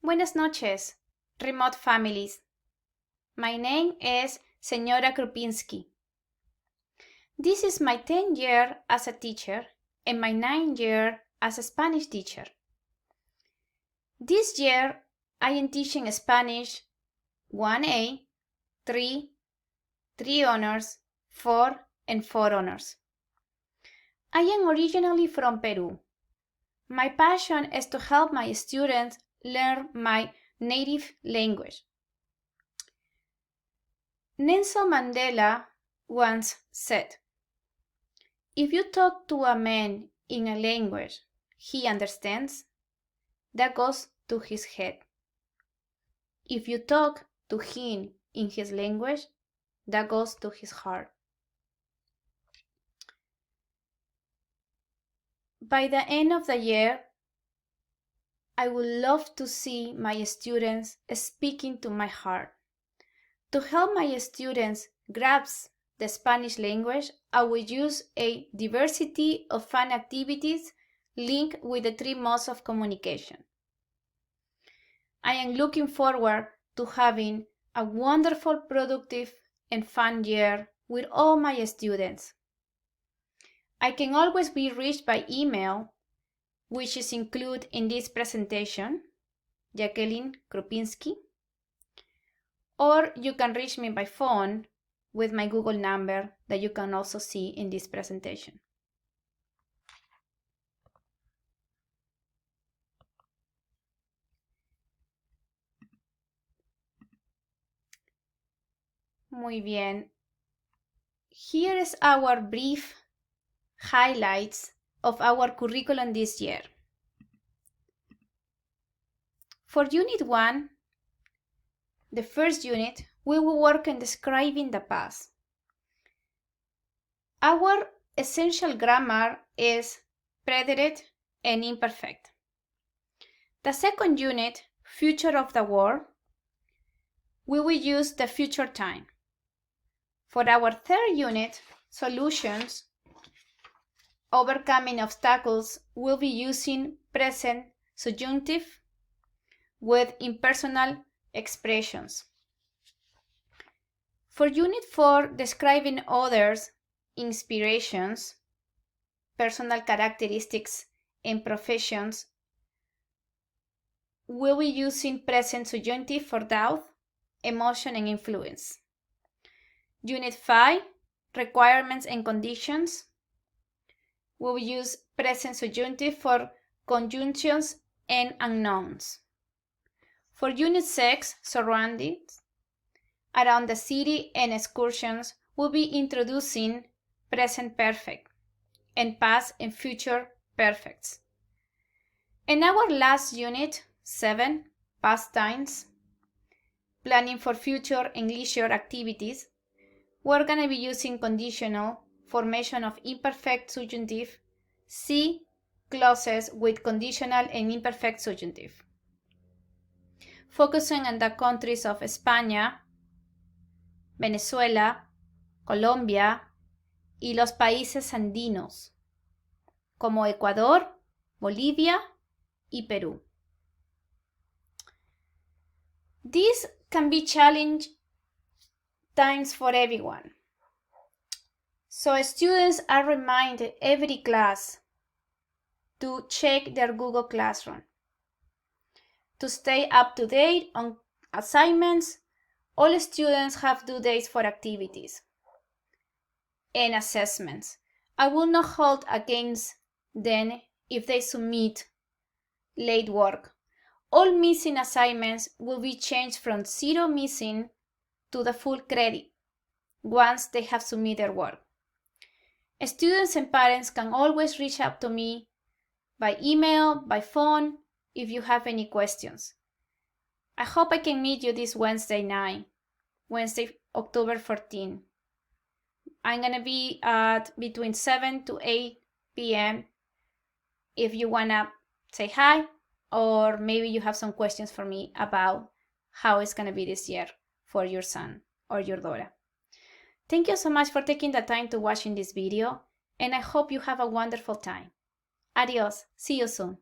Buenas noches, remote families. My name is Señora Krupinski. This is my 10th year as a teacher and my 9th year as a Spanish teacher. This year, I am teaching Spanish 1A, 3, 3 honors, 4, and 4 honors. I am originally from Peru. My passion is to help my students learn my native language. Nelson Mandela once said, "If you talk to a man in a language he understands, that goes to his head. If you talk to him in his language, that goes to his heart." By the end of the year, I would love to see my students speaking to my heart. To help my students grasp the Spanish language, I will use a diversity of fun activities linked with the 3 modes of communication. I am looking forward to having a wonderful, productive, and fun year with all my students. I can always be reached by email, which is included in this presentation, Jacqueline Krupinski, or you can reach me by phone with my Google number that you can also see in this presentation. Muy bien. Here is our brief highlights of our curriculum this year. For Unit 1, the first unit, we will work on describing the past. Our essential grammar is predicate and imperfect. The second unit, future of the world, we will use the future time. For our third unit, solutions, overcoming obstacles, we'll be using present subjunctive with impersonal expressions. For Unit 4, describing others, inspirations, personal characteristics, and professions, we'll be using present subjunctive for doubt, emotion, and influence. Unit 5, requirements and conditions, we'll use present subjunctive for conjunctions and unknowns. For Unit 6, surroundings, around the city and excursions, we'll be introducing present perfect and past and future perfects. In our last unit, 7, pastimes, planning for future and leisure activities, we're going to be using conditional, formation of imperfect subjunctive, C clauses with conditional and imperfect subjunctive. Focusing on the countries of España, Venezuela, Colombia y los países andinos, como Ecuador, Bolivia y Perú. These can be challenging times for everyone. So students are reminded every class to check their Google Classroom. To stay up to date on assignments, all students have due dates for activities and assessments. I will not hold against them if they submit late work. All missing assignments will be changed from 0 missing to the full credit once they have submitted work. Students and parents can always reach out to me by email, by phone, if you have any questions. I hope I can meet you this Wednesday night, Wednesday, October 14. I'm going to be at between 7 to 8 p.m. if you want to say hi, or maybe you have some questions for me about how it's going to be this year for your son or your daughter. Thank you so much for taking the time to watching this video, and I hope you have a wonderful time. Adios. See you soon.